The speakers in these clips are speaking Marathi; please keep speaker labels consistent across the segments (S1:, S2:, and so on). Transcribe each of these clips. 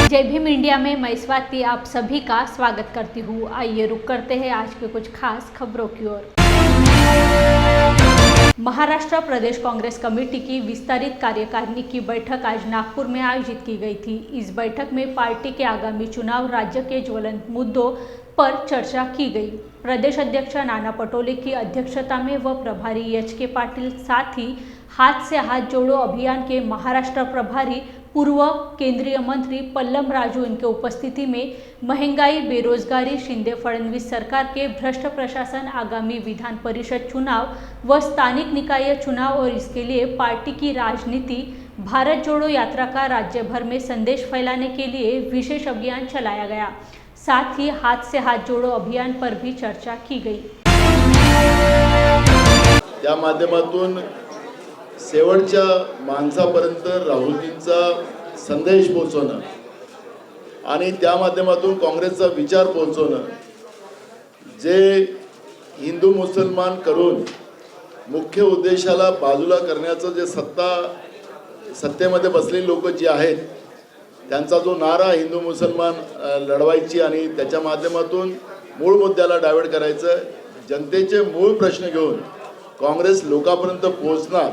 S1: जय भीम इंडिया में मैं स्वाति आप सभी का स्वागत करती हूँ। आइए रुक करते हैं आज के कुछ खास खबरों की ओर। महाराष्ट्र प्रदेश कांग्रेस कमेटी की विस्तारित कार्यकारिणी की बैठक आज नागपुर में आयोजित की गई थी। इस बैठक में पार्टी के आगामी चुनाव, राज्य के ज्वलंत मुद्दों पर चर्चा की गई। प्रदेश अध्यक्ष नाना पटोले की अध्यक्षता में व प्रभारी एच.के. पाटिल, साथ ही हाथ से हाथ जोड़ो अभियान के महाराष्ट्र प्रभारी पूर्व केंद्रीय मंत्री पल्लम राजू इनके उपस्थिति में महंगाई, बेरोजगारी, शिंदे फडणवीस सरकार के भ्रष्ट प्रशासन, आगामी विधान परिषद चुनाव व स्थानिक निकाय चुनाव और इसके लिए पार्टी की राजनीति, भारत जोड़ो यात्रा का राज्य भर में संदेश फैलाने के लिए विशेष अभियान चलाया गया। साथ ही हाथ से हाथ जोड़ो अभियान पर भी चर्चा की गई।
S2: त्या माध्यमातून शेवटच्या माणसापर्यंत राहुलजींचा संदेश पोहोचवणं आणि त्या माध्यमातून काँग्रेसचा विचार पोहोचवणं, जे हिंदू मुसलमान करून मुख्य उद्देशाला बाजूला करण्याचं जे सत्तेमध्ये बसलेली लोक जी आहेत त्यांचा जो नारा हिंदू मुसलमान लढवायची आणि त्याच्या माध्यमातून मूळ मुद्द्याला डायव्हर्ट करायचं, जनतेचे मूळ प्रश्न घेऊन काँग्रेस लोकांपर्यंत पोहोचणार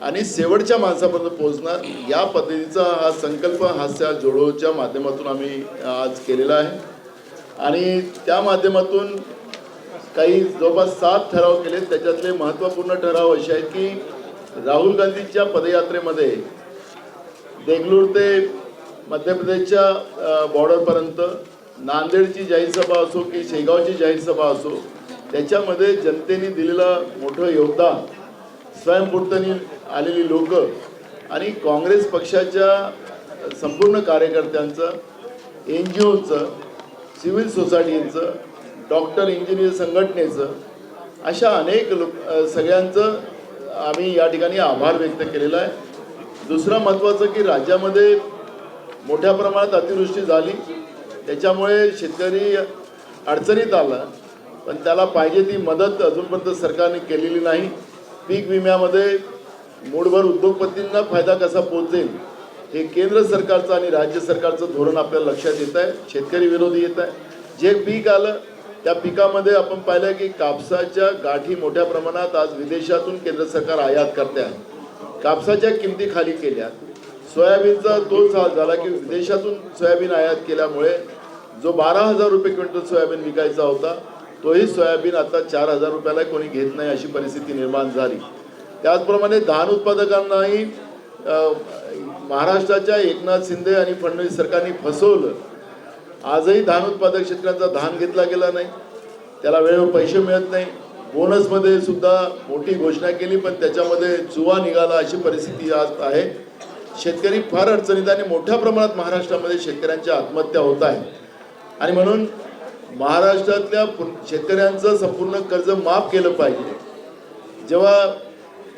S2: आणि शेवटच्या माणसापर्यंत पोहोचणार, या पद्धतीचा हा संकल्प हास्य जोडोच्या माध्यमातून आम्ही आज केलेला आहे। आणि त्या माध्यमातून काही जवळपास 7 ठराव केले। त्याच्यातले महत्त्वपूर्ण ठराव असे आहेत की राहुल गांधींच्या पदयात्रेमध्ये देगलूर ते मध्य प्रदेशच्या बॉर्डरपर्यंत नांदेडची जाहीर सभा असो की शेगावची जाहीर सभा असो, त्याच्यामध्ये जनतेने दिलेलं मोठं योगदान, स्वयंस्फूर्तीने आलेली लोक आणि काँग्रेस पक्षाच्या संपूर्ण कार्यकर्त्यांचं, NGOचं, सिव्हिल सोसायटीचं, डॉक्टर इंजिनियर संघटनेचं, अशा अनेक सगळ्यांचं आम्ही या ठिकाणी आभार व्यक्त केलेला आहे। दुसरं महत्त्वाचं की राज्यामध्ये मोठ्या प्रमाणात अतिवृष्टी झाली, त्याच्यामुळे शेतकरी अडचणीत आला, पण त्याला पाहिजे ती मदत अजूनपर्यंत सरकारने केलेली नाही। पीक विम्यामध्ये मूठभर उद्योगपतींना फायदा कसा पोहोचेल हे केंद्र सरकारचं आणि राज्य सरकारचं धोरण आपल्याला लक्षात येत आहे। शेतकरी विरोधी येत आहे। जे पीक आलं त्या पिकामध्ये आपण पाहिलं की कापसाच्या गाठी मोठ्या प्रमाणात आज विदेशातून केंद्र सरकार आयात करते आहे। कापसाच्या किमती खाली केल्या। सोयाबीनचा तोच हाल झाला की विदेशातून सोयाबीन आयात केल्यामुळे जो 12,000 रुपये क्विंटल सोयाबीन विकायचा होता तोही सोयाबीन आता 4,000 रुपयाला कोणी घेत नाही, अशी परिस्थिती निर्माण झाली। त्याचप्रमाणे धान उत्पादकांनाही महाराष्ट्राच्या एकनाथ शिंदे आणि फडणवीस सरकारने फसवलं। आजही धान उत्पादक शेतकऱ्यांचा धान घेतला गेला नाही, त्याला वेळेवर पैसे मिळत नाही। बोनसमध्ये सुद्धा मोठी घोषणा केली पण त्याच्यामध्ये चुवा निघाला, अशी परिस्थिती आज आहे। शेतकरी फार अडचणीत आणि मोठ्या प्रमाणात महाराष्ट्रामध्ये शेतकऱ्यांच्या आत्महत्या होत आहेत आणि म्हणून महाराष्ट्रातल्या शेतकऱ्यांचं संपूर्ण कर्ज माफ केलं पाहिजे। जेव्हा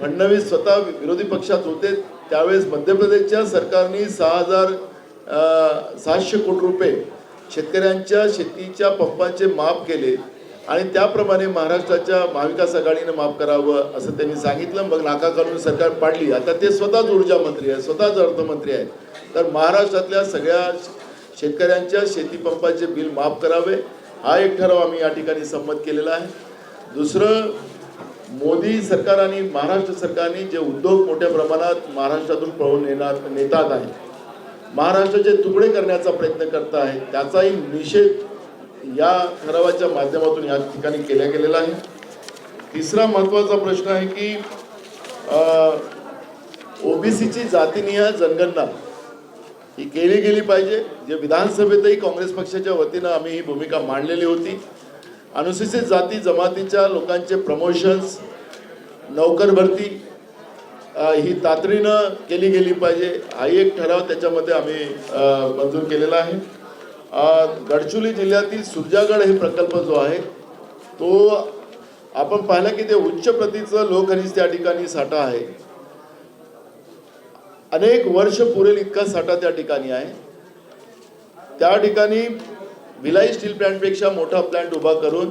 S2: फडणवीस स्वतः विरोधी पक्षात होते त्यावेळेस मध्य प्रदेशच्या सरकारने 6,700 कोटी रुपये शेतकऱ्यांच्या शेतीच्या पंपांचे माफ केले आणि त्याप्रमाणे महाराष्ट्राच्या महाविकास आघाडीने माफ करावं असं त्यांनी सांगितलं। मग नाका काढून सरकार पाडली। आता ते स्वतःच ऊर्जा मंत्री आहेत, स्वतःच अर्थमंत्री आहेत। तर महाराष्ट्रातल्या सगळ्या शेतकऱ्यांच्या शेती पंपाचे बिल माफ करावे, हा एक ठराव आम्ही या ठिकाणी संमत केलेला आहे। दुसरं, मोदी सरकार आणि महाराष्ट्र सरकारने जे उद्योग मोठ्या प्रमाणात महाराष्ट्रातून पळवून नेतात आहे, महाराष्ट्राचे तुकडे करण्याचा प्रयत्न करत आहे, त्याचाही निषेध या ठरावाच्या माध्यमातून या ठिकाणी केला गेलेला आहे। तिसरा महत्त्वाचा प्रश्न आहे की ओबीसीची जातीनिहाय जनगणना ही केली गेली पाहिजे। जे विधानसभेतही काँग्रेस पक्षाच्या वतीनं आम्ही ही भूमिका मांडलेली होती। अनुसूचित जाती जमातीच्या लोकांचे प्रमोशन्स, नोकर भरती ही तातडीनं केली गेली पाहिजे, हा एक ठराव त्याच्यामध्ये आम्ही मंजूर केलेला आहे। गडचिरोली जिल्ह्यातील सुरजागड हे प्रकल्प जो आहे तो आपण पाहिला की ते उच्च प्रतीचं लोहखनिज त्या ठिकाणी साठा आहे। अनेक वर्ष पुरेल इतका साठा त्या ठिकाणी आहे। त्या ठिकाणी भिलाई स्टील प्लांटपेक्षा मोठा प्लांट उभा करून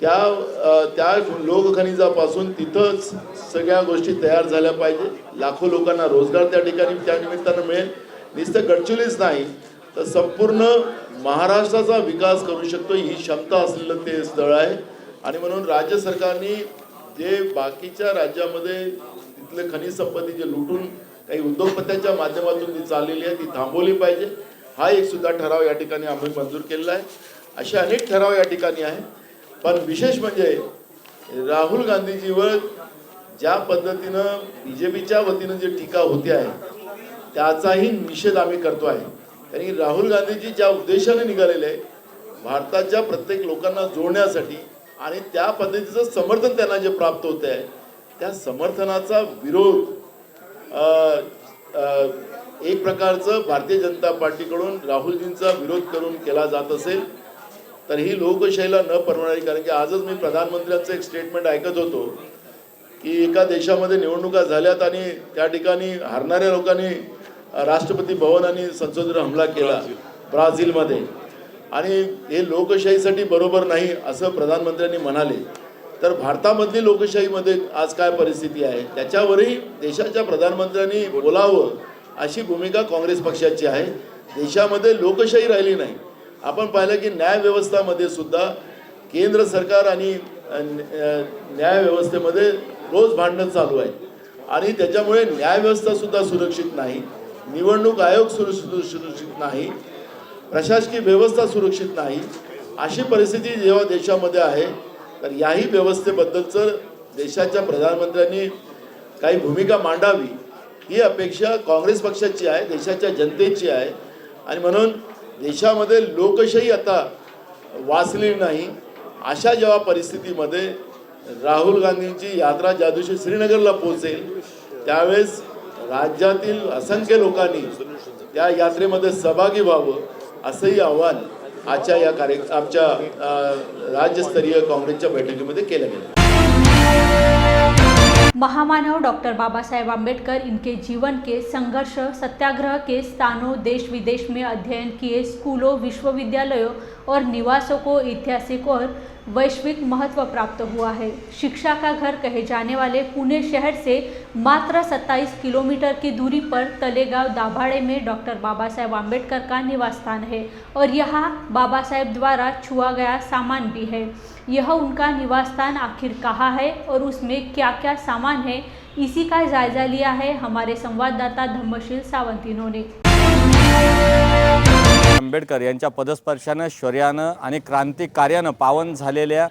S2: त्या लोहखनिजापासून तिथंच सगळ्या गोष्टी तयार झाल्या पाहिजे। लाखो लोकांना रोजगार त्या ठिकाणी त्या निमित्तानं मिळेल। नुसतं गडचिरोलीच नाही तर संपूर्ण महाराष्ट्राचा विकास करू शकतो ही क्षमता असलेलं ते स्थळ आहे. आणि म्हणून राज्य सरकारने जे बाकीच्या राज्यामध्ये तिथले खनिज संपत्ती जे लुटून काही उद्योगपत्यांच्या माध्यमातून ती चाललेली आहे ती थांबवली पाहिजे. हा एक सुद्धा ठराव या ठिकाणी आम्ही मंजूर केलेला आहे. असे अनेक ठराव या ठिकाणी आहे. पण विशेष म्हणजे राहुल गांधीजीवर ज्या पद्धतीनं BJPच्या वतीनं जे टीका होते आहे त्याचाही निषेध आम्ही करतो आहे. कारण की राहुल गांधीजी ज्या उद्देशाने निघालेले आहे भारताच्या प्रत्येक लोकांना जोडण्यासाठी आणि त्या पद्धतीचं समर्थन त्यांना जे प्राप्त होते आहे त्या समर्थनाचा विरोध एक प्रकारचं भारतीय जनता पार्टीकडून राहुलजींचा विरोध करून केला जात असेल तर ही लोकशाहीला न परवडणारी. कारण की आजच मी प्रधानमंत्र्यांचं एक स्टेटमेंट ऐकत होतो की एका देशामध्ये निवडणुका झाल्यात आणि त्या ठिकाणी हारणाऱ्या लोकांनी राष्ट्रपती भवन आणि संसदेवर हमला केला ब्राझीलमध्ये आणि हे लोकशाहीसाठी बरोबर नाही असं प्रधानमंत्र्यांनी म्हणाले. तर भारतामधली लोकशाहीमध्ये आज काय परिस्थिती आहे त्याच्यावरही देशाच्या प्रधानमंत्र्यांनी बोलावं अशी भूमिका काँग्रेस पक्षाची आहे. देशामध्ये लोकशाही राहिली नाही. आपण पाहिलं की न्यायव्यवस्थामध्ये सुद्धा केंद्र सरकार आणि न्यायव्यवस्थेमध्ये रोज भांडणं चालू आहे आणि त्याच्यामुळे न्यायव्यवस्था सुद्धा सुरक्षित नाही, निवडणूक आयोग सुरक्षित नाही, प्रशासकीय व्यवस्था सुरक्षित नाही. अशी परिस्थिती जेव्हा देशामध्ये आहे तर याही व्यवस्थेबद्दलचं देशाच्या प्रधानमंत्र्यांनी काही भूमिका मांडावी ही अपेक्षा काँग्रेस पक्षाची आहे, देशाच्या जनतेची आहे. आणि म्हणून देशामध्ये लोकशाही आता वाचली नाही अशा जेव्हा परिस्थितीमध्ये राहुल गांधींची यात्रा ज्या दिवशी श्रीनगरला पोहोचेल त्यावेळेस राज्यातील असंख्य लोकांनी त्या यात्रेमध्ये सहभागी व्हावं असंही आव्हान आजच्या या आमच्या राज्यस्तरीय काँग्रेसच्या बैठकीमध्ये केलं गेलं.
S1: महामानव डॉक्टर बाबा साहेब आम्बेडकर इनके जीवन के संघर्ष सत्याग्रह के स्थानों देश विदेश में अध्ययन किए स्कूलों विश्वविद्यालयों और निवासों को ऐतिहासिक और वैश्विक महत्व प्राप्त हुआ है. शिक्षा का घर कहे जाने वाले पुणे शहर से मात्र 27 किलोमीटर की दूरी पर तलेगांव दाभाड़े में डॉक्टर बाबा साहेब आम्बेडकर का निवास स्थान है और यहाँ बाबा साहेब द्वारा छुआ गया सामान भी है. यह उनका निवास स्थान आखिर कहाँ है और उसमें क्या क्या सामान है, इसी का जायजा लिया है हमारे संवाददाता धम्मशील सावंतिनों ने.
S3: आंबेडकर यांच्या पदस्पर्शानं शौर्यानं आणि क्रांतिकार्यानं पावन झालेल्या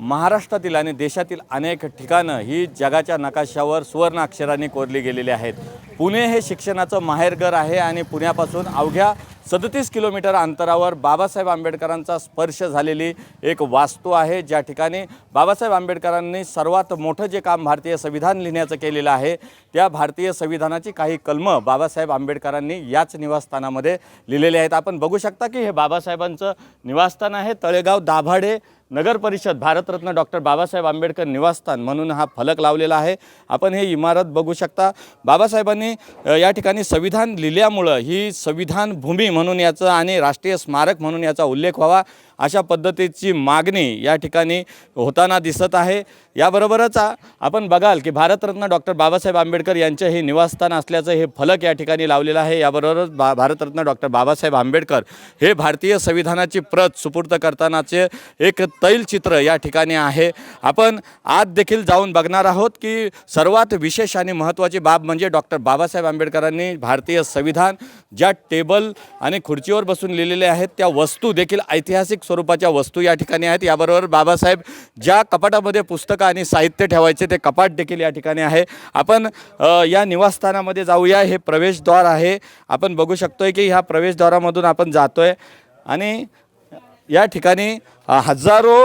S3: महाराष्ट्रातील आणि देशातील अनेक ठिकाणं ही जगाच्या नकाशावर सुवर्ण अक्षरांनी कोरली गेलेली आहेत. पुणे हे शिक्षणाचं माहेरघर आहे आणि पुण्यापासून अवघ्या 37 किलोमीटर अंतरावर बाबासाहेब आंबेडकरांचा स्पर्श झालेली एक वास्तू आहे, ज्या ठिकाणी बाबासाहेब आंबेडकरांनी सर्वात मोठं जे काम भारतीय संविधान लिहिण्याचं केलेलं आहे त्या भारतीय संविधानाची काही कलमं बाबासाहेब आंबेडकरांनी याच निवासस्थानामध्ये लिहिलेले आहेत. आपण बघू शकता की हे बाबासाहेबांचं निवासस्थान आहे. तळेगाव दाभाडे नगर परिषद भारतरत्न डॉक्टर बाबासाहेब आंबेडकर निवासस्थान म्हणून हा फलक लावलेला आहे. आपण हे इमारत बघू शकता. बाबासाहेबांनी या ठिकाणी संविधान लिहिल्यामुळं ही संविधान भूमी म्हणून याचं आणि राष्ट्रीय स्मारक म्हणून याचा उल्लेख व्हावा अशा पद्धतीची मागणी या ठिकाणी होताना दिसत आहे. याबरोबरच आपण बघाल की भारतरत्न डॉक्टर बाबासाहेब आंबेडकर यांचे हे निवासस्थान असल्याचं हे फलक या ठिकाणी लावलेलं आहे. याबरोबरच भारतरत्न डॉक्टर बाबासाहेब आंबेडकर हे भारतीय संविधानाची प्रत सुपूर्द करतानाचे एक तैलचित्र या ठिकाणी आहे. आपण आत देखील जाऊन बघणार आहोत की सर्वात विशेष आणि महत्त्वाची बाब म्हणजे डॉक्टर बाबासाहेब आंबेडकरांनी भारतीय संविधान ज्या टेबल आणि खुर्चीवर बसून लिहिलेले आहेत त्या वस्तू देखील ऐतिहासिक स्वरूपाच्या वस्तू या ठिकाणी आहेत. याबरोबर बाबासाहेब ज्या कपाटामध्ये पुस्तकं आणि साहित्य ठेवायचे ते कपाट देखील या ठिकाणी आहे. आपण या निवासस्थानामध्ये जाऊया. हे प्रवेशद्वार आहे. आपण बघू शकतोय की ह्या प्रवेशद्वारामधून आपण जातोय आणि या ठिकाणी हजारो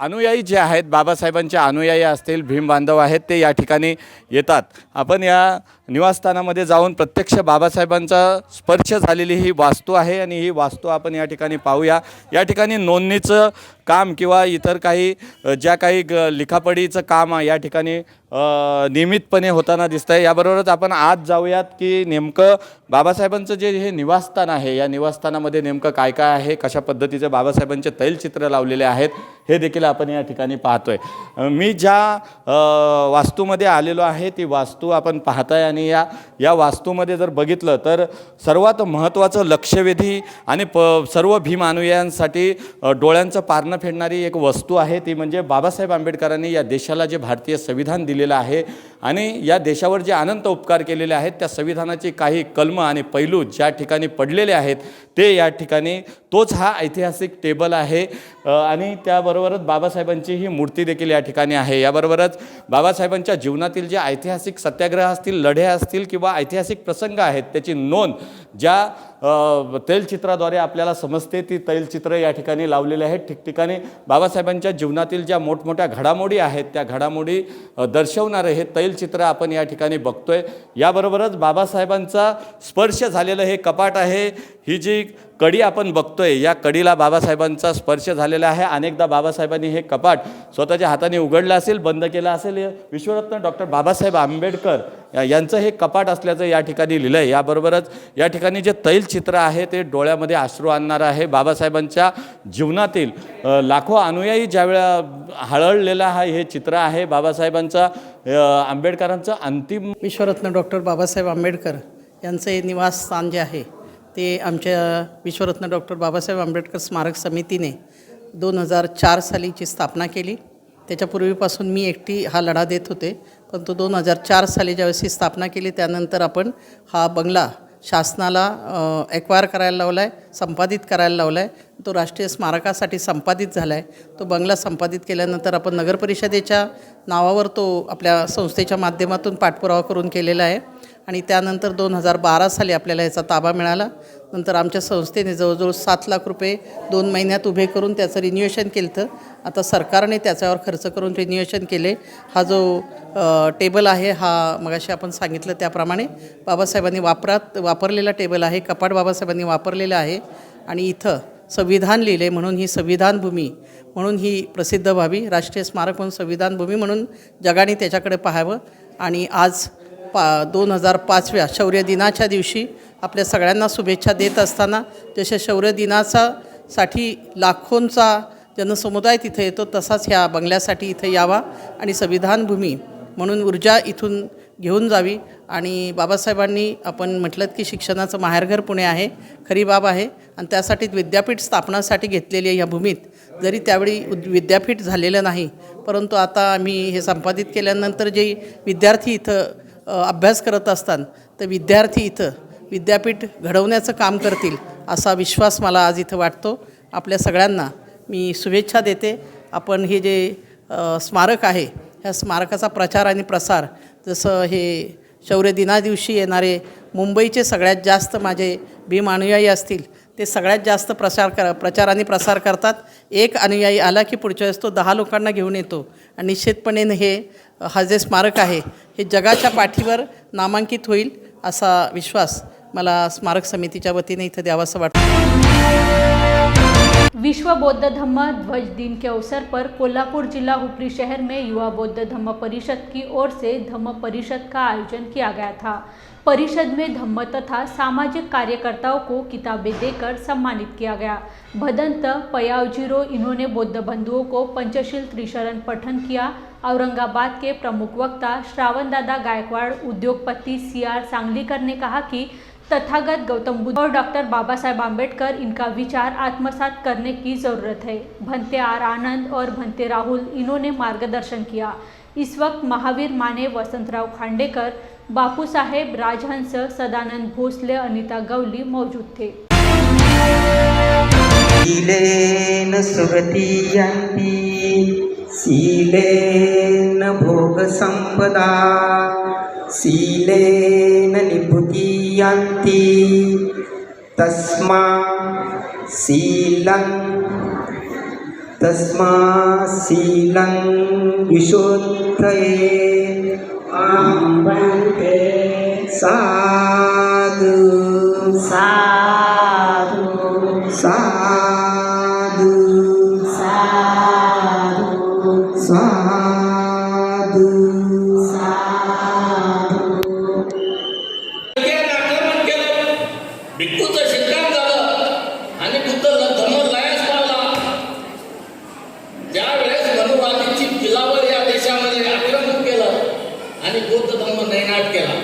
S3: अनुयायी जे आहेत बाबासाहेबांचे अनुयायी असतील भीम बांधव आहेत ते या ठिकाणी येतात. आपण या निवासस्थानामध्ये जाऊन प्रत्यक्ष बाबासाहेबांचा स्पर्श झालेली ही वास्तू आहे आणि ही वास्तू आपण या ठिकाणी पाहूया. या ठिकाणी नोंदणीचं काम किंवा इतर काही ज्या काही लिखापडीचं काम या ठिकाणी नियमितपणे होताना दिसतं आहे. याबरोबरच आपण आत जाऊयात की नेमकं बाबासाहेबांचं जे हे निवासस्थान आहे या निवासस्थानामध्ये नेमकं काय काय आहे, कशा पद्धतीचे बाबासाहेबांचे तैलचित्र लावलेले आहेत हे देखील आपण या ठिकाणी पाहतोय. मी ज्या वास्तूमध्ये आलेलो आहे ती वास्तू आपण पाहताय आणि आणि या वास्तूमध्ये जर बघितलं तर सर्वात महत्त्वाचं लक्षवेधी आणि सर्व भीम अनुयायांसाठी डोळ्यांचं पारणं फेडणारी एक वस्तू आहे, ती म्हणजे बाबासाहेब आंबेडकरांनी या देशाला जे भारतीय संविधान दिलेलं आहे आणि या देशावर जे अनंत उपकार केलेले आहेत त्या संविधानाची काही कलमं आणि पैलू ज्या ठिकाणी पडलेले आहेत ते या ठिकाणी तोच हा ऐतिहासिक टेबल आहे आणि त्याबरोबरच बाबासाहेबांची ही मूर्ती देखील या ठिकाणी आहे। याबरोबरच बाबासाहेबांच्या जीवनातील जे ऐतिहासिक सत्याग्रह असतील, लढे असतील किंवा ऐतिहासिक प्रसंग आहेत त्याची नोंद ज्या तैलचित्राद्वारे आपल्याला समजते ती तैलचित्र या ठिकाणी लावलेली आहेत। ठिकठिकाणी बाबासाहेबांच्या जीवनातील ज्या मोठमोठ्या घडामोडी आहेत त्या घडामोडी दर्शवणारे हे तैलचित्र आपण या ठिकाणी बघतोय। याबरोबरच बाबासाहेबांचा स्पर्श झालेलं हे कपाट आहे, ही जी कडी आपण बघतोय या कडीला बाबासाहेबांचा स्पर्श झालेला आहे। अनेकदा बाबासाहेबांनी हे कपाट स्वतःच्या हाताने उघडलं असेल, बंद केलं असेल। विश्वरत्न डॉक्टर बाबासाहेब आंबेडकर यांचं हे कपाट असल्याचं या ठिकाणी लिहिलं आहे। याबरोबरच या ठिकाणी जे तैलचित्र आहे ते डोळ्यामध्ये अश्रू आणणारं आहे। बाबासाहेबांच्या जीवनातील लाखो अनुयायी ज्यावेळेला हळहळलेला हे चित्र आहे बाबासाहेबांचा आंबेडकरांचं अंतिम
S4: विश्वरत्न डॉक्टर बाबासाहेब आंबेडकर यांचं हे निवासस्थान जे आहे ते आमच्या विश्वरत्न डॉक्टर बाबासाहेब आंबेडकर स्मारक समितीने 2004 सालीची स्थापना केली। त्याच्यापूर्वीपासून मी एकटी हा लढा देत होते, परंतु 2004 साली ज्यावेळेस ही स्थापना केली त्यानंतर आपण हा बंगला शासनाला ॲक्वायर करायला लावला आहे, संपादित करायला लावला आहे। तो राष्ट्रीय स्मारकासाठी संपादित झाला आहे। तो बंगला संपादित केल्यानंतर आपण नगरपरिषदेच्या नावावर तो आपल्या संस्थेच्या माध्यमातून पाठपुरावा करून केलेला आहे आणि त्यानंतर 2012 साली आपल्याला याचा ताबा मिळाला। नंतर आमच्या संस्थेने जवळजवळ 7 लाख रुपये 2 महिन्यात उभे करून त्याचं रिन्युएशन केलं होतं। आता सरकारने त्याच्यावर खर्च करून रिन्युएशन केले। हा जो टेबल आहे हा मगाशी आपण सांगितलं त्याप्रमाणे बाबासाहेबांनी वापरलेला टेबल आहे, कपाट बाबासाहेबांनी वापरलेलं आहे आणि इथं संविधान लिहिले म्हणून ही संविधान भूमी म्हणून ही प्रसिद्ध व्हावी, राष्ट्रीय स्मारक म्हणून संविधान भूमी म्हणून जगाने त्याच्याकडे पाहावं। आणि आज 2005व्या शौर्य दिनाच्या दिवशी आपल्या सगळ्यांना शुभेच्छा देत असताना जसे शौर्य दिनासाठी लाखोंचा जनसमुदाय तिथे येतो तसाच ह्या बंगल्यासाठी इथे यावा आणि संविधान भूमी म्हणून ऊर्जा इथून घेऊन जावी। आणि बाबासाहेबांनी आपण म्हटलं की शिक्षणाचं माहेरघर पुणे आहे, खरी बाब आहे आणि त्यासाठी विद्यापीठ स्थापनासाठी घेतलेली या भूमीत जरी त्यावेळी विद्यापीठ झालेलं नाही, परंतु आता आम्ही हे संपादित केल्यानंतर जे विद्यार्थी इथं अभ्यास करत असतात तर विद्यार्थी इथं विद्यापीठ घडवण्याचं काम करतील असा विश्वास मला आज इथं वाटतो। आपल्या सगळ्यांना मी शुभेच्छा देते। आपण हे जे स्मारक आहे ह्या स्मारकाचा प्रचार आणि प्रसार जसं हे शौर्य दिनादिवशी येणारे मुंबईचे सगळ्यात जास्त माझे भीम अनुयायी असतील ते सगळ्यात जास्त प्रचार आणि प्रसार करतात। एक अनुयायी आला की पुढच्या वेळेस तो 10 लोकांना घेऊन येतो आणि निश्चितपणे हा जे स्मारक आहे हे जगाच्या पाठीवर नामांकित होईल असा विश्वास मला स्मारक समितीच्या वतीने इथं द्यावासं वाटतं।
S1: विश्व बौद्ध धम्म ध्वज दिन के अवसर पर कोल्हापुर जिला उपरी शहर में युवा बौद्ध धम्म परिषद की ओर से धम्म परिषद का आयोजन किया गया था। परिषद में धम्म तथा सामाजिक कार्यकर्ताओं को किताबें देकर सम्मानित किया गया। भदंत पयावजीरो इन्होंने बौद्ध बंधुओं को पंचशील त्रिशरण पठन किया। औरंगाबाद के प्रमुख वक्ता श्रावण दादा गायकवाड़ उद्योगपति CR सांगलीकर ने कहा कि तथागत गौतम बुद्ध और डॉक्टर बाबा साहेब आम्बेडकर इनका विचार आत्मसात करने की ज़रूरत है। भंते आर आनंद और भंते राहुल इन्होंने मार्गदर्शन किया। इस वक्त महावीर माने, वसंतराव खांडेकर, बापू साहेब राजहंस, सदानंद भोसले, अनिता गवली मौजूद थे।
S5: शीलेन सुगतियन्ति शीलेन भोग संपदा शीलेन निभृतियन्ति तस्मा शीलं विशुद्धये आम्बन्ते साधु साधु साधु साधु साधु
S6: भिक्खूचं शिक्षण झालं आणि बुद्ध धर्म लयास पावला। ज्या वेळेस मनुवादीची किलावर या देशामध्ये आक्रमण केलं आणि बौद्ध धर्म नैनाट केला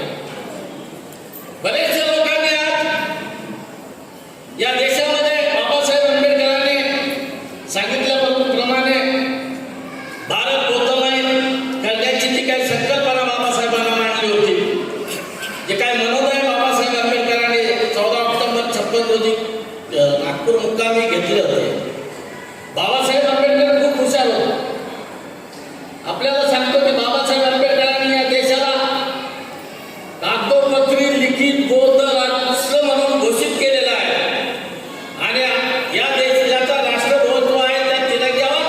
S6: आपण रोजी नागपूर मुक्कामी घेतले होते. बाबासाहेब आंबेडकर खूप हुशार होते. आपल्याला सांगतो की बाबासाहेब आंबेडकरांनी या देशाला कागदोपत्री लिखित बौद्ध राष्ट्र म्हणून घोषित केलेलं आहे. आणि या देशाचा राष्ट्रध्वज जो आहे त्या तिरंग्यावर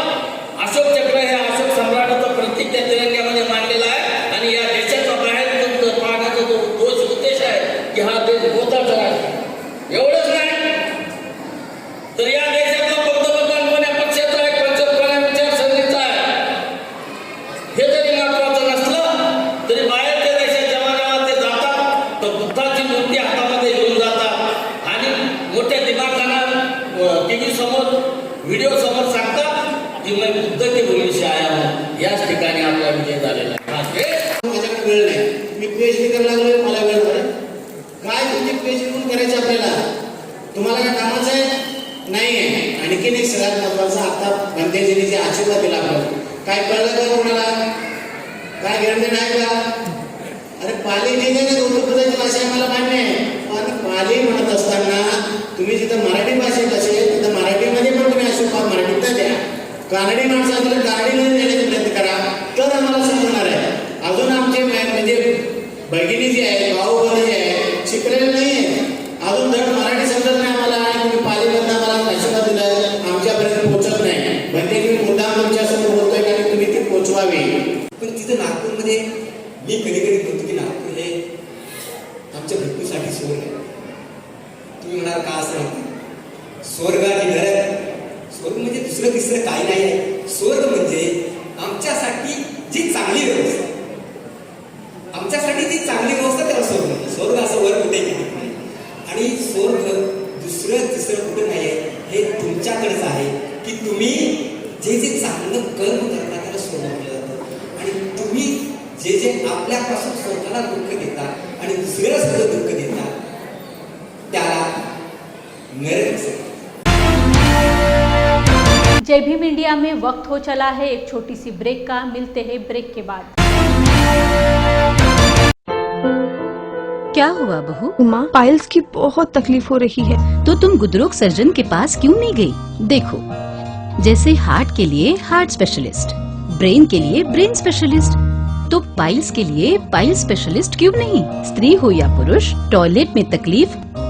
S6: अशोक चक्र हे अशोक सम्राटाचं प्रतीक त्या तिरंग्यामध्ये मांडलेलं आहे. आणि या देशाचा बाहेर पाहण्याचा जो उद्देश आहे की हा देश बौद्धाचा राष्ट्र. एवढंच नाही तर या देशातला पंतप्रधान कोण्या पक्षाचा आहे, कोण्या विचारसरणीचा आहे हे जरी महत्वाचं नसलं तरी बाहेरच्या देशात जेव्हा ते जातात तर बुद्धाची मूर्ती हातामध्ये घेऊन जातात आणि मोठ्या दिमाखानं टीव्ही समोर व्हिडिओ समोर सांगतात की मी बुद्ध की भूमी से आया हूं. याच ठिकाणी आपला विजय झालेला आहे. हा देश
S7: माझ्याकडे वेळ नाही, मी पीएचडी करायला लागलोय, मला वेळ नाही. काय तुम्ही पीएचडी म्हणून करायचं आपल्याला? तुम्हाला काय कामाचं आहे? नाही आहे. आणखीन एक सगळ्यात महत्वाचं, आता गांधीजींनी जे आशीर्वाद दिला आपल्याला, काय कळलं का कोणाला? काय घेणं नाही का? अरे पाली जी आहे उर्दू भाषा आहे मला मान्य आहे, पण पाली म्हणत असताना तुम्ही जिथं मराठी भाषेत असेल तिथं मराठीमध्ये पण तुम्ही आशीर्वाद मराठीत द्या. कानडी माणसं असतील कानडीमध्ये देण्याचा प्रयत्न करा, तर आम्हाला समजणार आहे. अजून आमचे म्हणजे भगिनी जी आहे, भाऊ बहिणी जे आहे, शिकलेले नाही आहे, अजून धड मराठी समजत नाही आम्हाला. आणि तुम्ही पालीमधनं आम्हाला आशीर्वाद दिला आमच्यापर्यंत पोहोचत नाही. म्हणजे मी मुद्दाम तुमच्यासमोर बोलतोय कारण तुम्ही ती पोचवावी.
S5: पण तिथं नागपूरमध्ये मी कधी कधी बोलतो की नागपूर हे आमच्या मृत्यूसाठी स्वर्ग आहे. तुम्ही म्हणाल का असं नाही? स्वर्ग आणि नरक, स्वर्ग म्हणजे दुसरं तिसरं काही नाही आहे. स्वर्ग म्हणजे आमच्यासाठी जी चांगली व्यवस्था, आमच्यासाठी जी चांगली व्यवस्था त्याला स्वर्ग म्हणजे. स्वर्ग असं वर कुठे घेत नाही. आणि स्वर्ग दुसरं तिसरं कुठं नाही आहे, हे तुमच्याकडेच आहे की तुम्ही जे जे चांगलं कर्म करता त्याला स्वर्ग म्हटलं जातं. आणि तुम्ही जे जे आपल्यापासून स्वतःला दुःख देता आणि दुसऱ्याला सुद्धा दुःख देता त्याला नरक असेल.
S1: जय भीम इंडिया में वक्त हो चला है एक छोटी सी ब्रेक का. मिलते हैं ब्रेक के बाद.
S8: क्या हुआ बहू?
S9: माँ, पाइल्स की बहुत तकलीफ हो रही है.
S8: तो तुम गुदरोग सर्जन के पास क्यों नहीं गई? देखो, जैसे हार्ट के लिए हार्ट स्पेशलिस्ट, ब्रेन के लिए ब्रेन स्पेशलिस्ट, तो पाइल्स के लिए पाइल स्पेशलिस्ट क्यों नहीं? स्त्री हो या पुरुष, टॉयलेट में तकलीफ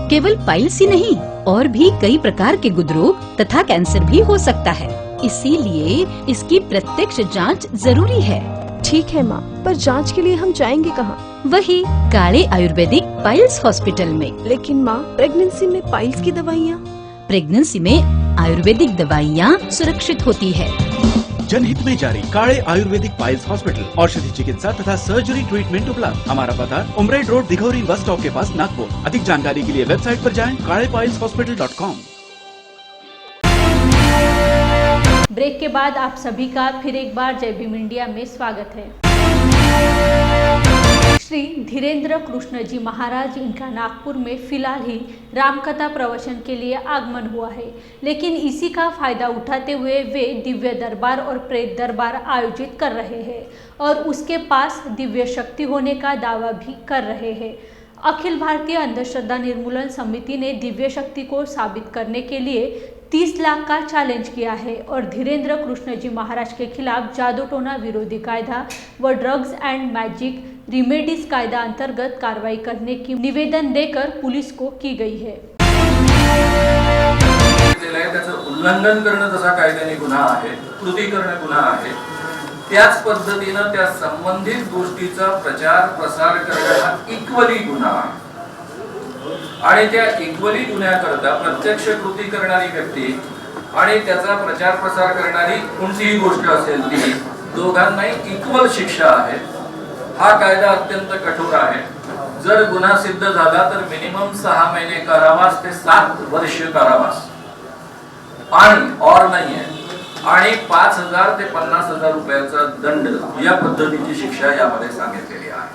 S8: केवल पाइल्स ही नहीं और भी कई प्रकार के गुदरोग तथा कैंसर भी हो सकता है. इसीलिए इसकी प्रत्यक्ष जांच जरूरी है.
S9: ठीक है माँ, पर जांच के लिए हम जाएंगे कहाँ?
S8: वही काले आयुर्वेदिक पाइल्स हॉस्पिटल में.
S9: लेकिन माँ, प्रेगनेंसी में पाइल्स की दवाइयाँ.
S8: प्रेगनेंसी में आयुर्वेदिक दवाइयाँ सुरक्षित होती है.
S10: जनहित में जारी काले आयुर्वेदिक पाइल्स हॉस्पिटल, औषधि चिकित्सा तथा सर्जरी ट्रीटमेंट उपलब्ध. हमारा पता उमरेड रोड, दिघौरी बस स्टॉप के पास, नागपुर. अधिक जानकारी के लिए वेबसाइट पर जाएं kalepailshospital.com.
S1: ब्रेक के बाद आप सभी का फिर एक बार जय भीम इंडिया में स्वागत है. श्री धीरेन्द्र कृष्ण जी महाराज इनका नागपुर में फिलहाल ही रामकथा प्रवचन के लिए आगमन हुआ है, लेकिन इसी का फायदा उठाते हुए वे दिव्य दरबार और प्रेत दरबार आयोजित कर रहे हैं और उसके पास दिव्य शक्ति होने का दावा भी कर रहे हैं. अखिल भारतीय अंधश्रद्धा निर्मूलन समिति ने दिव्य शक्ति को साबित करने के लिए 30 लाख का चैलेंज किया है और धीरेन्द्र कृष्ण जी महाराज के खिलाफ जादूटोना विरोधी कायदा व ड्रग्स एंड मैजिक रिमेडीज कायदा अंतर्गत कार्रवाई करने की निवेदन देकर पुलिस को की गई है.
S11: त्याचं उल्लंघन करणं तसा कायद्याने गुन्हा आहे, कृती करणं गुन्हा आहे. त्याच पद्धतीनं त्या संबंधित गोष्टीचा प्रचार प्रसार करणं हा इक्वली गुन्हा आहे. आणि त्या इक्वली गुन्ह्याकरता प्रत्यक्ष कृती करणारी व्यक्ती आणि त्याचा प्रचार प्रसार करणारी कोणतीही गोष्ट असेल ती दोघांनाही इक्वल शिक्षा आहे. हा कायदा अत्यंत कठोर आहे. जर गुन्हा सिद्ध झाला तर मिनिमम 6 महिने कारावास ते 7 वर्ष कारावास आणि और नाहीये आणि 5,000 ते 50,000 रुपयाचा दंड या पद्धतीची शिक्षा यामध्ये सांगितलेली आहे.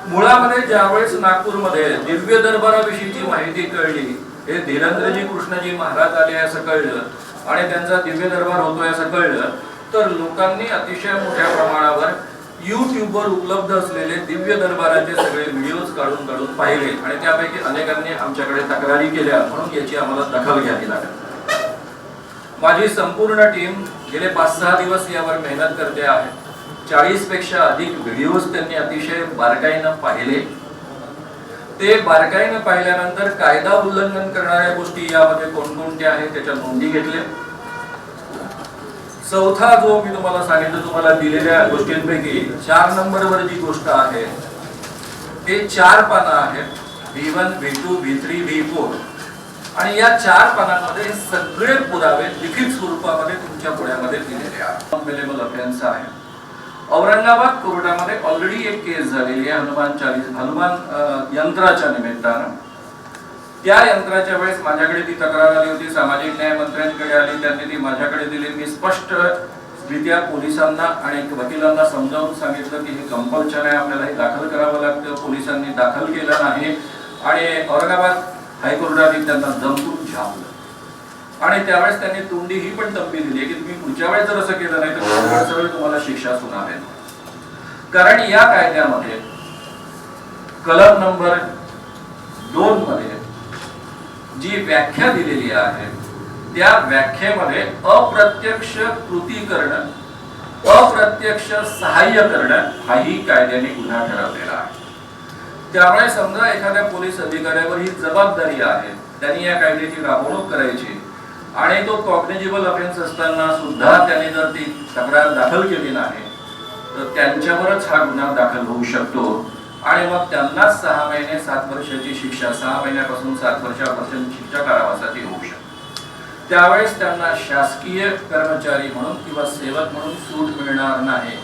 S11: मुळामध्ये ज्यावेळेस नागपूरमध्ये दिव्य दरबाराविषयीची माहिती कळली, हे धीरेंद्रजी कृष्णजी महाराज आले असं कळलं आणि त्यांचा दिव्य दरबार होतोय असं कळलं, तर लोकांनी अतिशय मोठ्या प्रमाणावर यूट्यूबवर उपलब्ध असलेले दिव्य दरबाराचे सगळे व्हिडिओज काढून काढून पाहिले आणि त्यापैकी अनेकांनी आमच्याकडे तक्रारी केल्या, म्हणून याची आम्हाला दखल घ्यावी लागेल। माझी संपूर्ण टीम गेले 5-6 दिवस यावर मेहनत करते आहे। 40 पेक्षा अधिक व्हिडिओज त्यांनी अतिशय बारकाईनं पाहिले। ते बारकाईनं पाहिल्यानंतर कायदा उल्लंघन करणाऱ्या गोष्टी यामध्ये कोणकोणत्या आहेत त्याच्या नोंदी घेतल्या। चौथा जो मी तुम्हाला सांगितलं, तुम्हाला दिलेल्या गोष्टींपैकी 4 नंबरवर जी गोष्ट आहे ते 4 पानं आहेत, V1, V2, V3, V4 आणि या 4 पानांमध्ये सगळे पुरावे लिखित स्वरूपामध्ये तुमच्या पुढ्यामध्ये दिलेले आहेत। अवेलेबल ऑफेन्स आहे। औरंगाबाद कोर्टामध्ये ऑलरेडी एक केस झालेली आहे हनुमान यंत्राच्या निमित्तानं। त्या यंत्राच्या वेळेस माझ्याकडे ती तक्रार आली होती, सामाजिक न्याय मंत्र्यांकडे आली, त्यांनी ती माझ्याकडे दिली। मी स्पष्टरित्या पोलिसांना आणि वकिलांना समजावून सांगितलं की हे कंपल्शन आहे, आपल्याला हे दाखल करावं लागतं। पोलिसांनी दाखल केलं नाही आणि औरंगाबाद हायकोर्टाने त्यांना दमकून झापलं आणि त्यावेळेस त्यांनी तोंडी ही पण तंबी दिली की तुम्ही पुढच्या वेळेस जर असं केलं नाही तर सरळ तुम्हाला शिक्षा सुनावेल। कारण या कायद्यामध्ये कलम नंबर 2 मध्ये जी व्याख्या दिलेली आहे त्या व्याख्येमध्ये अप्रत्यक्ष कृती करणं, अप्रत्यक्ष सहाय्य करणं हाही कायद्याने गुन्हा ठरवलेला आहे। त्यामुळे समजा एखाद्या पोलीस अधिकाऱ्यावर ही जबाबदारी आहे, त्यांनी या कायद्याची राबवणूक करायची आणि तो कॉग्निजिबल ऑफेन्स असताना सुद्धा त्याने जर ती तक्रार दाखल केली नाही तर त्यांच्यावरच हा गुन्हा दाखल होऊ शकतो आणि मग त्यांना 6 महिने 7 वर्षाची शिक्षा, 6 महिन्यापासून 7 वर्षापर्यंत शिक्षा कारावासाची होऊ शकते। त्यावेळेस त्यांना शासकीय कर्मचारी म्हणून किंवा सेवक म्हणून सूट मिळणार नाही,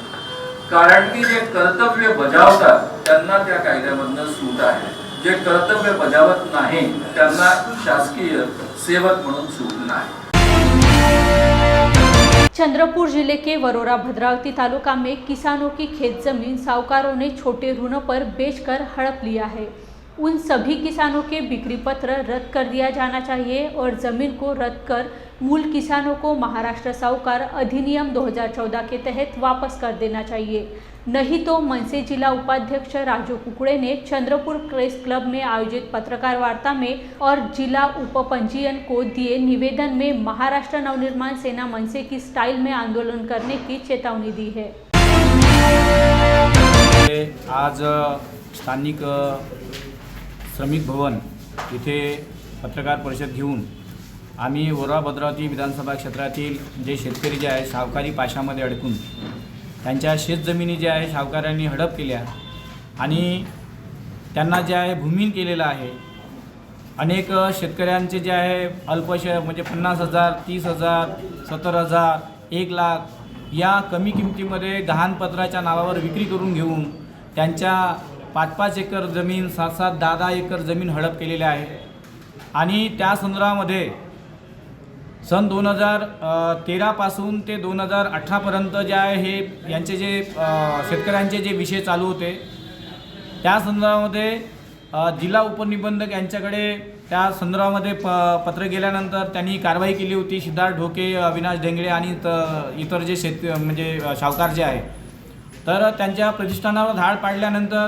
S11: कारण की जे कर्तव्य बजावतात त्यांना त्या कायद्यामधनं सूट आहे, जे कर्तव्य बजावत नाही त्यांना शासकीय सेवक म्हणून सूट नहीं।
S1: चंद्रपुर जिले के वरोरा भद्रावती तालुका में किसानों की खेत जमीन साहूकारों ने छोटे ऋणों पर बेचकर हड़प लिया है। उन सभी किसानों के बिक्री पत्र रद्द कर दिया जाना चाहिए और ज़मीन को रद्द कर मूल किसानों को महाराष्ट्र साहूकार अधिनियम 2014 के तहत वापस कर देना चाहिए, नहीं तो मनसे जिला उपाध्यक्ष राजू कुकड़े ने चंद्रपुर प्रेस क्लब में आयोजित पत्रकार वार्ता में और जिला उपपंजीयन को दिए निवेदन में महाराष्ट्र नवनिर्माण सेना मनसे की स्टाइल में आंदोलन करने की चेतावनी दी है।
S12: आज स्थानिक श्रमिक भवन इथे पत्रकार परिषद घेऊन आम्ही वरोरा भद्रावती विधानसभा क्षेत्रातील जे शेतकरी जे आहे सावकारी पाशामध्ये अडकून त्यांच्या शेतजमिनी जे आहे सावकारांनी हडप केल्या आणि त्यांना जे आहे भूमिहीन केलेलं आहे। अनेक शेतकऱ्यांचे जे आहे अल्पश म्हणजे 50,000, 30,000, 70,000, 1 लाख या कमी किमतीमध्ये गहाणपत्राच्या नावावर विक्री करून घेऊन त्यांच्या 5-5 एकर जमीन, 7-7, 10-10 एकर जमीन हडप केलेल्या आहे आणि त्या संदर्भामध्ये सन 2013 पासून ते 2018 पर्यंत जे आहे हे यांचे जे शेतकऱ्यांचे जे विषय चालू होते त्या संदर्भामध्ये जिल्हा उपनिबंधक यांच्याकडे त्या संदर्भामध्ये पत्र गेल्यानंतर त्यांनी कारवाई केली होती। सिद्धार्थ ढोके, अविनाश ढेंगळे आणि इतर जे म्हणजे सावकार जे आहे तर त्यांच्या प्रतिष्ठानावर धाड पाडल्यानंतर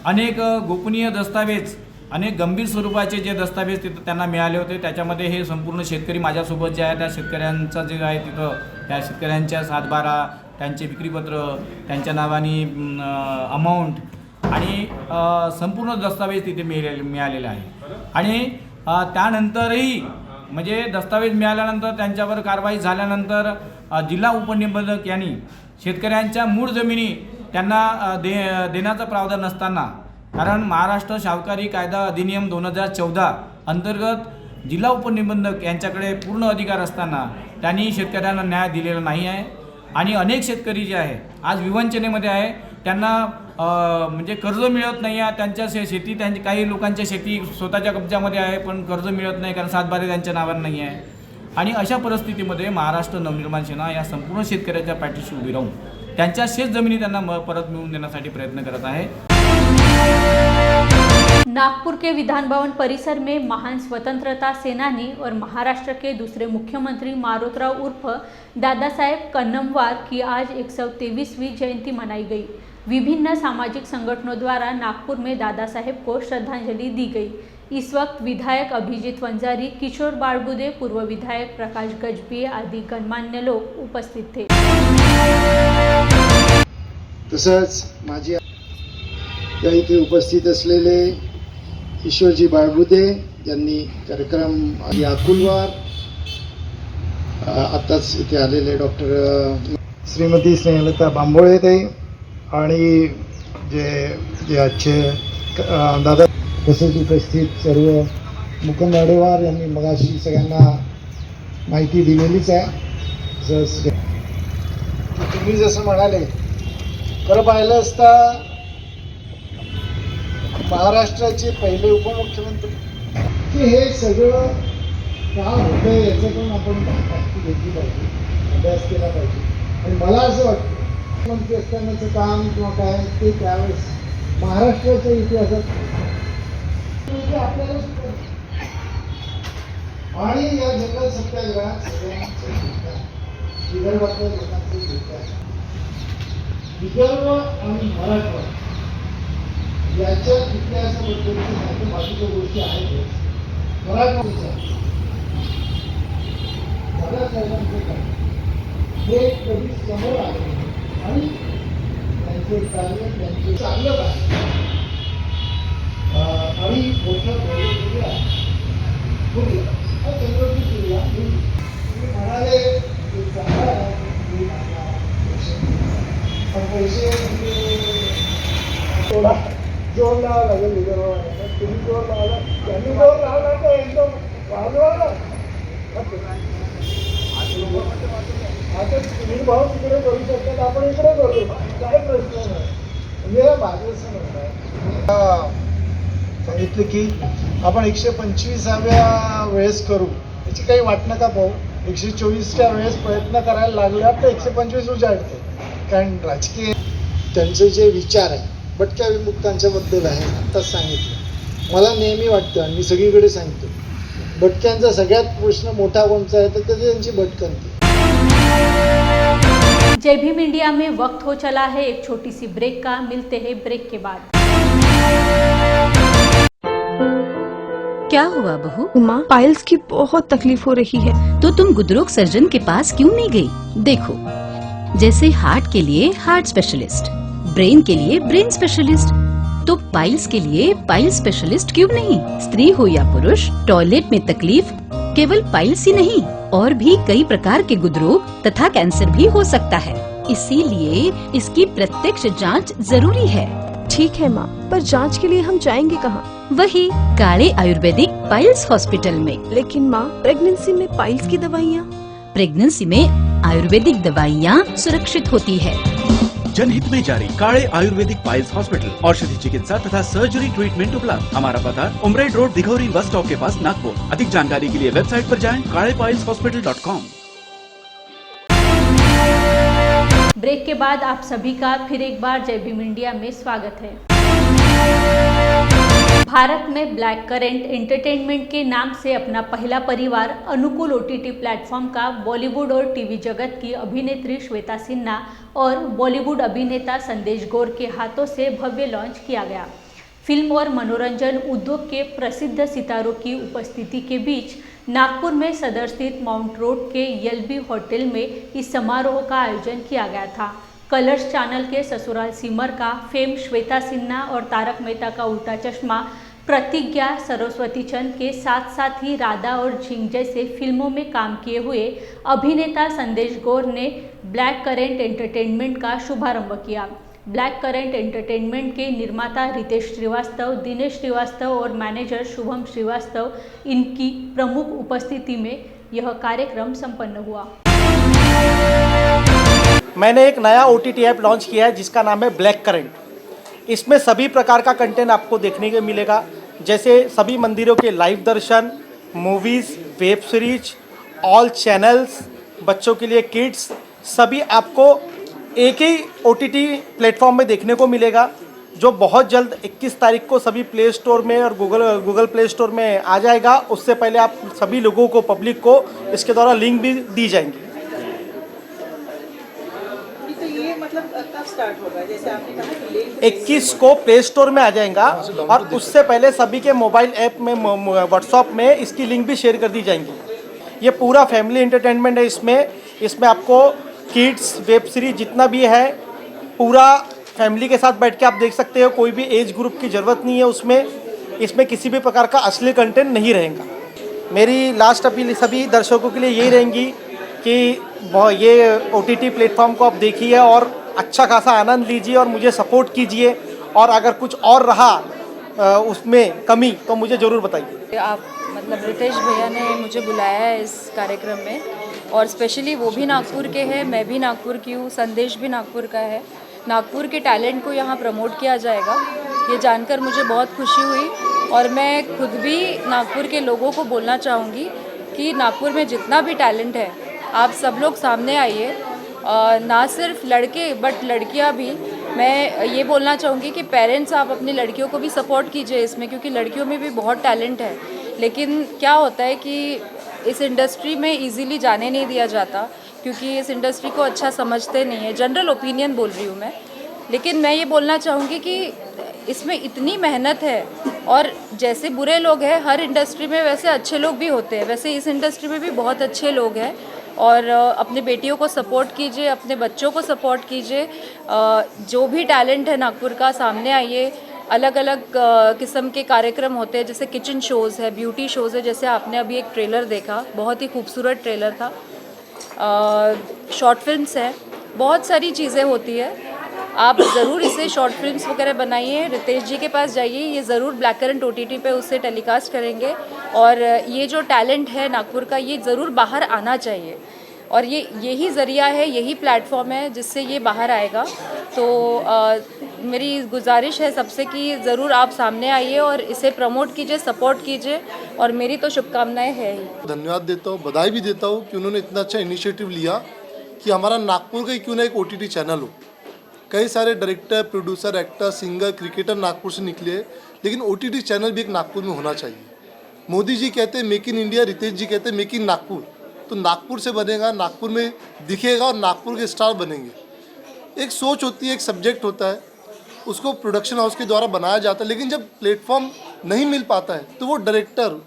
S12: अनेक गोपनीय दस्तावेज, अनेक गंभीर स्वरूपाचे जे दस्तावेज तिथं त्यांना मिळाले होते त्याच्यामध्ये हे संपूर्ण शेतकरी माझ्यासोबत जे आहे त्या शेतकऱ्यांचं जे आहे तिथं त्या शेतकऱ्यांच्या सातबारा, त्यांचे विक्रीपत्र, त्यांच्या नावाने अमाऊंट आणि संपूर्ण दस्तावेज तिथे मिळालेले आहे आणि त्यानंतरही म्हणजे दस्तावेज मिळाल्यानंतर त्यांच्यावर कारवाई झाल्यानंतर जिल्हा उपनिबंधक यांनी शेतकऱ्यांच्या मूळ जमिनी त्यांना देण्याचा प्रावधान नसताना, कारण महाराष्ट्र सावकारी कायदा अधिनियम 2014 अंतर्गत जिल्हा उपनिबंधक यांच्याकडे पूर्ण अधिकार असताना त्यांनी शेतकऱ्यांना न्याय दिलेला नाही आहे आणि अनेक शेतकरी जे आहे आज विवंचनेमध्ये आहे, त्यांना म्हणजे कर्ज मिळत नाही आहे। त्यांच्या शेती, त्यांची काही लोकांच्या शेती स्वतःच्या कब्जामध्ये आहे पण कर्ज मिळत नाही कारण सातबारे त्यांच्या नावावर नाही आहे आणि अशा परिस्थितीमध्ये महाराष्ट्र नवनिर्माण सेना या संपूर्ण शेतकऱ्याच्या पाठीशी उभी राहून त्यांच्या शेतजमिनी त्यांना परत मिळवून देण्यासाठी प्रयत्न करत आहे।
S1: नागपुर के विधान भवन परिसर में महान स्वतंत्रता सेनानी और महाराष्ट्र के दूसरे मुख्यमंत्री मारोतराव उर्फ दादा साहेब कन्नमवार की आज 123वीं जयंती मनाई गई। विभिन्न सामाजिक संगठनों द्वारा नागपुर में दादा साहेब को श्रद्धांजलि दी गई। इस वक्त विधायक अभिजीत वंजारी, किशोर बाळबुदे, पूर्व विधायक प्रकाश गजभिये आदि गणमान्य लोक उपस्थित थे।
S13: तसंच माझे या इथे उपस्थित असलेले ईश्वरजी बाळबुदे यांनी कार्यक्रम आणि अकुलवार, आताच इथे आलेले डॉक्टर श्रीमती स्नेहलता बांबोळे ताई आणि जे आजचे दादा, तसेच उपस्थित सर्व मुकुंद अडेवार यांनी मगाशी सगळ्यांना माहिती दिलेलीच आहे। तुम्ही जसं म्हणाले, खरं पाहिलं असता महाराष्ट्राचे पहिले उपमुख्यमंत्री की हे सगळं का होतं याचं पण आपण माहिती घेतली पाहिजे, अभ्यास केला पाहिजे। आणि मला असं वाटतं मुख्यमंत्री असतानाचं काम किंवा काय ते त्यावेळेस महाराष्ट्राच्या इतिहासात आपल्याला आणि या जंगल सत्याग्रहात सगळ्यांचं विदर्भातल्या लोकांचं घेतलं। विदर्भ आणि मराठवाडा याच्या इतिहासाबद्दलची माहिती बाकीच्या गोष्टी आहेतच। मराठवाड्याच्या दादासाहेबांचे काम हे कधी समोर आले आणि त्यांचे कार्य त्यांचे चांगलं आहे आणि मोठं प्रयोग आहे। तुम्ही म्हणाले चांगला आहे, पण पैसे जोर लावा लागेल विदर्भाला। तुम्ही जोर लावला, त्यांनी जोर लावला तर एकदम वाजवा। आता तुम्ही भाऊ तिकडे करू शकतात, आपण इकडे करू, काय प्रश्न नाही। म्हणजे माझं म्हणणं सांगितलं की आपण 125व्या वेळेस करू, याची काही वाट नका पाहू। 124च्या वेळेस प्रयत्न करायला लागल्यावर तर 125 उजाडते, कारण राजकीय त्यांचे जे विचार आहे भटक्या विमुक्तांच्याबद्दल आहे। आत्ताच सांगितलं, मला नेहमी वाटतं आणि मी सगळीकडे सांगतो, भटक्यांचा सगळ्यात प्रश्न मोठा कोणता आहे तर ते त्यांची भटकंती।
S1: जय भीम इंडिया में वक्त हो चला है एक छोटी सी ब्रेक का, मिलते हैं ब्रेक के बाद।
S8: क्या हुआ बहू?
S9: माँ, पाइल्स की बहुत तकलीफ हो रही है।
S8: तो तुम गुदरोग सर्जन के पास क्यों नहीं गई? देखो, जैसे हार्ट के लिए हार्ट स्पेशलिस्ट, ब्रेन के लिए ब्रेन स्पेशलिस्ट, तो पाइल्स के लिए पाइल्स स्पेशलिस्ट क्यों नहीं? स्त्री हो या पुरुष, टॉयलेट में तकलीफ केवल पाइल्स ही नहीं, और भी कई प्रकार के गुदरोग तथा कैंसर भी हो सकता है। इसीलिए इसकी प्रत्यक्ष जांच जरूरी है।
S9: ठीक है माँ, पर जांच के लिए हम जाएंगे कहाँ?
S8: वही काले आयुर्वेदिक पाइल्स हॉस्पिटल में।
S9: लेकिन माँ, प्रेगनेंसी में पाइल्स की दवाइयाँ?
S8: प्रेगनेंसी में आयुर्वेदिक दवाइयाँ सुरक्षित होती है।
S10: जनहित में जारी काले आयुर्वेदिक पाइल्स हॉस्पिटल, औषधि चिकित्सा तथा सर्जरी ट्रीटमेंट उपलब्ध। हमारा पता उमरेड रोड, दिघौरी बस स्टॉप के पास, नागपुर। अधिक जानकारी के लिए वेबसाइट पर जाएं kalepailshospital.com।
S1: ब्रेक के बाद आप सभी का फिर एक बार जय भीम इंडिया में स्वागत है। भारत में ब्लैक करेंट एंटरटेनमेंट के नाम से अपना पहला परिवार अनुकूल OTT प्लेटफॉर्म का बॉलीवुड और टीवी जगत की अभिनेत्री श्वेता सिन्हा और बॉलीवुड अभिनेता संदेश गौर के हाथों से भव्य लॉन्च किया गया। फिल्म और मनोरंजन उद्योग के प्रसिद्ध सितारों की उपस्थिति के बीच नागपुर में सदर स्थित माउंट रोड के LB होटल में इस समारोह का आयोजन किया गया था। कलर्स चैनल के ससुराल सिमर का फेम श्वेता सिन्हा और तारक मेहता का उल्टा चश्मा प्रतिज्ञा सरस्वती चंद के साथ साथ ही राधा और झिंग जैसे फिल्मों में काम किए हुए अभिनेता संदेश गौर ने ब्लैक करेंट एंटरटेनमेंट का शुभारंभ किया। ब्लैक करेंट एंटरटेनमेंट के निर्माता रितेश श्रीवास्तव, दिनेश श्रीवास्तव और मैनेजर शुभम श्रीवास्तव, इनकी प्रमुख उपस्थिति में यह कार्यक्रम संपन्न हुआ।
S14: मैंने एक नया OTT ऐप लॉन्च किया है जिसका नाम है ब्लैक करेंट। इसमें सभी प्रकार का कंटेंट आपको देखने को मिलेगा, जैसे सभी मंदिरों के लाइव दर्शन, movies, web series, all channels, बच्चों के लिए किड्स, सभी आपको एक ही OTT प्लेटफॉर्म में देखने को मिलेगा। जो बहुत जल्द 21 तारीख को सभी प्ले स्टोर में और गूगल प्ले स्टोर में आ जाएगा। उससे पहले आप सभी लोगों को, पब्लिक को इसके द्वारा लिंक भी दी जाएंगी।
S4: तो ये मतलब कब स्टार्ट होगा? जैसे आपने कहा कि लिंक
S14: 21 को प्ले स्टोर में आ जाएगा और उससे पहले सभी के मोबाइल ऐप में, व्हाट्सएप में इसकी लिंक भी शेयर कर दी जाएंगी। ये पूरा फैमिली एंटरटेनमेंट है। इसमें आपको किड्स, वेब सीरीज जितना भी है पूरा फैमिली के साथ बैठ के आप देख सकते हो। कोई भी एज ग्रुप की ज़रूरत नहीं है इसमें किसी भी प्रकार का असली कंटेंट नहीं रहेगा। मेरी लास्ट अपील सभी दर्शकों के लिए यही रहेंगी कि ये OTT प्लेटफॉर्म को आप देखिए और अच्छा खासा आनंद लीजिए और मुझे सपोर्ट कीजिए। और अगर कुछ और रहा उसमें कमी तो मुझे ज़रूर बताइए।
S15: आप मतलब रितेश भैया ने मुझे बुलाया है इस कार्यक्रम में, और स्पेशली वो भी नागपुर के हैं, मैं भी नागपुर की हूँ, संदेश भी नागपुर का है। नागपुर के टैलेंट को यहाँ प्रमोट किया जाएगा, ये जानकर मुझे बहुत खुशी हुई। और मैं खुद भी नागपुर के लोगों को बोलना चाहूँगी कि नागपुर में जितना भी टैलेंट है आप सब लोग सामने आइए, ना सिर्फ लड़के बट लड़कियाँ भी। मैं ये बोलना चाहूँगी कि पेरेंट्स आप अपनी लड़कियों को भी सपोर्ट कीजिए इसमें, क्योंकि लड़कियों में भी बहुत टैलेंट है। लेकिन क्या होता है कि इस इंडस्ट्री में इजीली जाने नहीं दिया जाता, क्योंकि इस इंडस्ट्री को अच्छा समझते नहीं है। जनरल ओपिनियन बोल रही हूँ मैं। लेकिन मैं ये बोलना चाहूँगी कि इसमें इतनी मेहनत है, और जैसे बुरे लोग हैं हर इंडस्ट्री में वैसे अच्छे लोग भी होते हैं। वैसे इस इंडस्ट्री में भी बहुत अच्छे लोग हैं। और अपने बेटियों को सपोर्ट कीजिए, अपने बच्चों को सपोर्ट कीजिए। जो भी टैलेंट है नागपुर का सामने आइए। अलग अलग किस्म के कार्यक्रम होते हैं, जैसे किचन शोज़ है, ब्यूटी शोज़ है। जैसे आपने अभी एक ट्रेलर देखा, बहुत ही खूबसूरत ट्रेलर था। शॉर्ट फिल्म्स है, बहुत सारी चीज़ें होती है। आप ज़रूर इसे शॉर्ट फिल्म्स वगैरह बनाइए। रितेश जी के पास जाइए, ये ज़रूर ब्लैक करंट OTT पे उससे टेलीकास्ट करेंगे। और ये जो टैलेंट है नागपुर का, ये ज़रूर बाहर आना चाहिए। और यही ज़रिया है, यही प्लेटफॉर्म है जिससे ये बाहर आएगा। तो मेरी गुजारिश है सबसे कि ज़रूर आप सामने आइए और इसे प्रमोट कीजिए, सपोर्ट कीजिए। और मेरी तो शुभकामनाएं है ही।
S16: धन्यवाद देता हूँ, बधाई भी देता हूँ कि उन्होंने इतना अच्छा इनिशिएटिव लिया कि हमारा नागपुर का ही क्यों ना एक OTT चैनल हो। कई सारे director, producer, actor, singer, cricketer Nagpur से निकले, लेकिन OTT चैनल भी एक नागपुर में होना चाहिए। मोदी जी कहते हैं मेक इन इंडिया, रितेश जी कहते हैं मेक इन नागपुर। तो नागपुर से बनेगा, नागपुर में दिखेगा और नागपुर के स्टार बनेंगे। एक सोच होती है, एक सब्जेक्ट होता है, उसको प्रोडक्शन हाउस के द्वारा बनाया जाता है। लेकिन जब प्लेटफॉर्म नहीं मिल पाता है तो वो डायरेक्टर,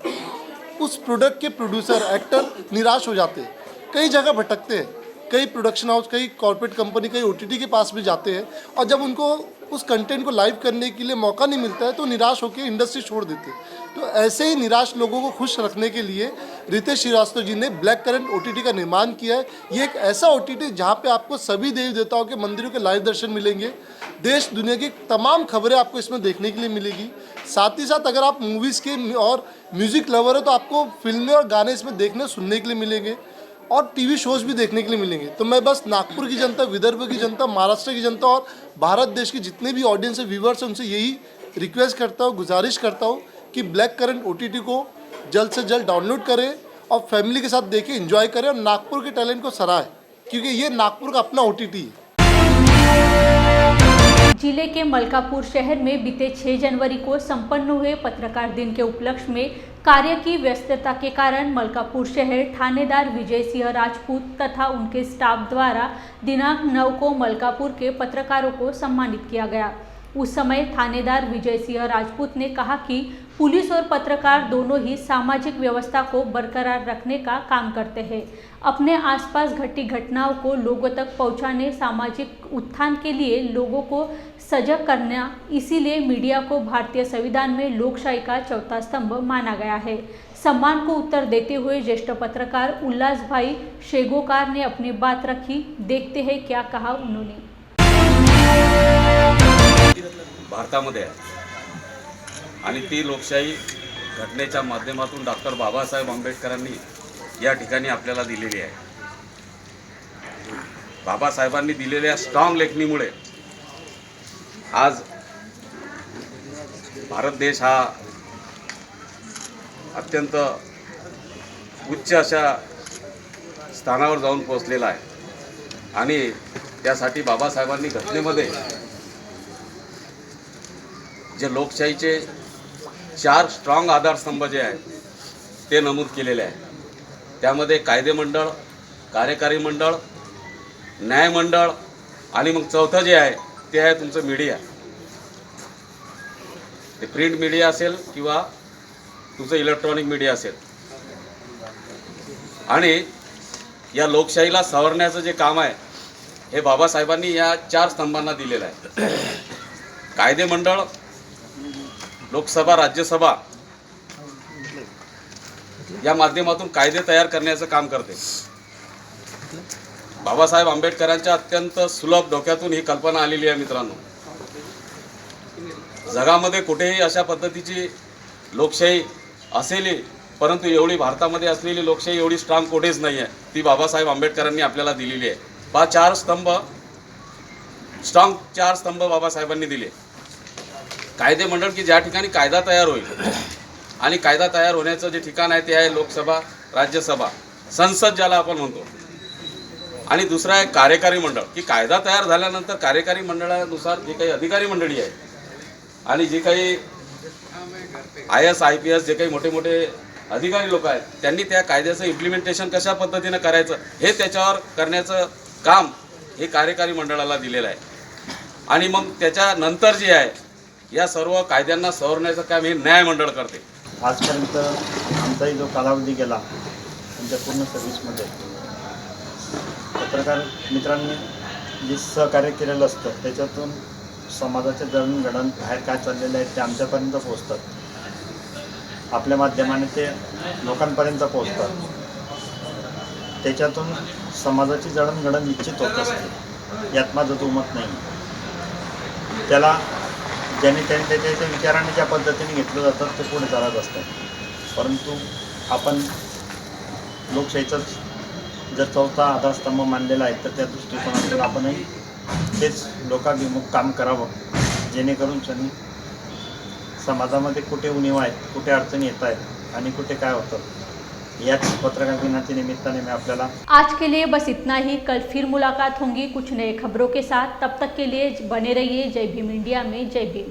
S16: उस प्रोडक्ट के प्रोड्यूसर, एक्टर निराश हो जाते हैं, कई जगह भटकते हैं। कई प्रोडक्शन हाउस, कई कॉर्पोरेट कंपनी, कई OTT के पास भी जाते हैं, और जब उनको उस कंटेंट को लाइव करने के लिए मौका नहीं मिलता है तो निराश होकर इंडस्ट्री छोड़ देते हैं। तो ऐसे ही निराश लोगों को खुश रखने के लिए रितेश श्रीवास्तव जी ने ब्लैक करंट OTT का निर्माण किया है। ये एक ऐसा OTT जहाँ पे आपको सभी देवी देवताओं के मंदिरों के लाइव दर्शन मिलेंगे। देश दुनिया की तमाम खबरें आपको इसमें देखने के लिए मिलेगी। साथ ही साथ अगर आप मूवीज़ के और म्यूज़िक लवर हो तो आपको फिल्में और गाने इसमें देखने सुनने के लिए मिलेंगे, और TV शोज़ भी देखने के लिए मिलेंगे। तो मैं बस नागपुर की जनता, विदर्भ की जनता, महाराष्ट्र की जनता और भारत देश के जितने भी ऑडियंस है, व्यूवर्स हैं, उनसे यही रिक्वेस्ट करता हूँ, गुजारिश करता हूँ कि ब्लैक करंट OTT को जल्द से जल्द डाउनलोड करें और फैमिली के साथ देखें, एंजॉय करें और नागपुर के टैलेंट को सराहें, क्योंकि ये नागपुर का अपना OTT है।
S1: जिले के मलकापुर शहर में बीते 6 जनवरी को संपन्न हुए पत्रकार दिन के उपलक्ष्य में कार्य की व्यस्तता के कारण मलकापुर शहर थानेदार विजय सिंह राजपूत तथा उनके स्टाफ द्वारा दिनांक 9 को मलकापुर के पत्रकारों को सम्मानित किया गया। उस समय थानेदार विजय सिंह राजपूत ने कहा कि पुलिस और पत्रकार दोनों ही सामाजिक व्यवस्था को बरकरार रखने का काम करते हैं। अपने आसपास घटी घटनाओं को लोगों तक पहुंचाने, सामाजिक उत्थान के लिए लोगों को सजग करना, इसीलिए मीडिया को भारतीय संविधान में लोकशाही का चौथा स्तंभ माना गया है। सम्मान को उत्तर देते हुए ज्येष्ठ पत्रकार उल्लास भाई शेगोकार ने अपनी बात रखी। देखते हैं क्या कहा उन्होंने।
S3: भारतामध्ये आहे आणि ती लोकशाही घटनेच्या माध्यमातून डॉक्टर बाबासाहेब आंबेडकरांनी या ठिकाणी आपल्याला दिलेली आहे। बाबासाहेबांनी दिलेल्या स्ट्रॉंग लेखणीमुळे आज भारत देश हा अत्यंत उच्च अशा स्थानावर जाऊन पोहोचलेला आहे। आणि त्यासाठी बाबासाहेबांनी घटनेमध्ये
S17: जे लोकशाहीचे 4 स्ट्रॉंग आधारस्तंभ जे आहेत ते नमूद केलेले आहे. त्यामध्ये कायदे मंडळ, कार्यकारी मंडळ, न्यायमंडळ आणि मग चौथं जे आहे ते आहे तुमचं मीडिया. ते प्रिंट मीडिया असेल किंवा तुमचं इलेक्ट्रॉनिक मीडिया असेल. आणि या लोकशाहीला सवरण्याचं जे काम आहे हे बाबासाहेबांनी या 4 स्तंभांना दिलेलं आहे. कायदे मंडळ लोकसभा, राज्यसभा या माध्यमातून कायदे तयार करण्याचं काम करते. बाबासाहेब आंबेडकरांच्या अत्यंत सुलभ डोक्यातून ही कल्पना आलेली आहे. मित्रांनो, जगामध्ये कुठेही अशा पद्धतीची लोकशाही असेल, परंतु एवढी भारतामध्ये असलेली लोकशाही एवढी स्ट्रॉंग कुठेच नाही आहे. ती बाबासाहेब आंबेडकरांनी आपल्याला दिलेली आहे. 4 स्तंभ, स्ट्रॉंग 4 स्तंभ बाबासाहेबांनी दिले. कायदे मंडळ की ज्या ठिकाणी कायदा तयार होईल आणि कायदा तयार होण्याचं जे ठिकाण आहे ते आहे लोकसभा, राज्यसभा, संसद ज्याला आपण म्हणतो. आणि दुसरं आहे कार्यकारी मंडळ की कायदा तयार झाल्यानंतर कार्यकारी मंडळानुसार जे काही अधिकारी मंडळी आहे आणि जे काही IAS, IPS जे काही मोठे मोठे अधिकारी लोक आहेत त्यांनी त्या कायद्याचं इम्प्लिमेंटेशन कशा पद्धतीनं करायचं हे त्याच्यावर करण्याचं काम हे कार्यकारी मंडळाला दिलेलं आहे. आणि मग त्याच्यानंतर जे आहे या सर्व कायद्यांना सवरण्याचं काम हे न्यायमंडळ करते.
S18: आजपर्यंत आमचाही जो कालावधी गेला आमच्या पूर्ण सर्व्हिसमध्ये पत्रकार मित्रांनी जे सहकार्य केलेलं असतं त्याच्यातून समाजाच्या जडणघडण बाहेर काय चाललेलं आहे ते आमच्यापर्यंत पोहोचतात. आपल्या माध्यमाने ते लोकांपर्यंत पोहोचतात. त्याच्यातून समाजाची जडणघडण निश्चित होत असते, यात माझं दुमत नाही. त्याला ज्याने त्याच्या विचाराने ज्या पद्धतीने घेतलं जातात ते पुढे चालत असतात. परंतु आपण लोकशाहीचाच जर 4था आधारस्तंभ मानलेला आहे तर त्या दृष्टिकोनातून आपणही तेच लोकाभिमुख काम करावं, जेणेकरून त्यांनी समाजामध्ये कुठे उणीवा आहेत, कुठे अडचणी येत आहेत आणि कुठे काय होतं याच पत्रकार दिनाच्या निमित्ताने मैं आपल्याला
S1: आज के लिए बस इतना ही. कल फिर मुलाकात होंगी कुछ नए खबरों के साथ. तब तक के लिए बने रहिए जय भीम इंडिया में. जय भीम.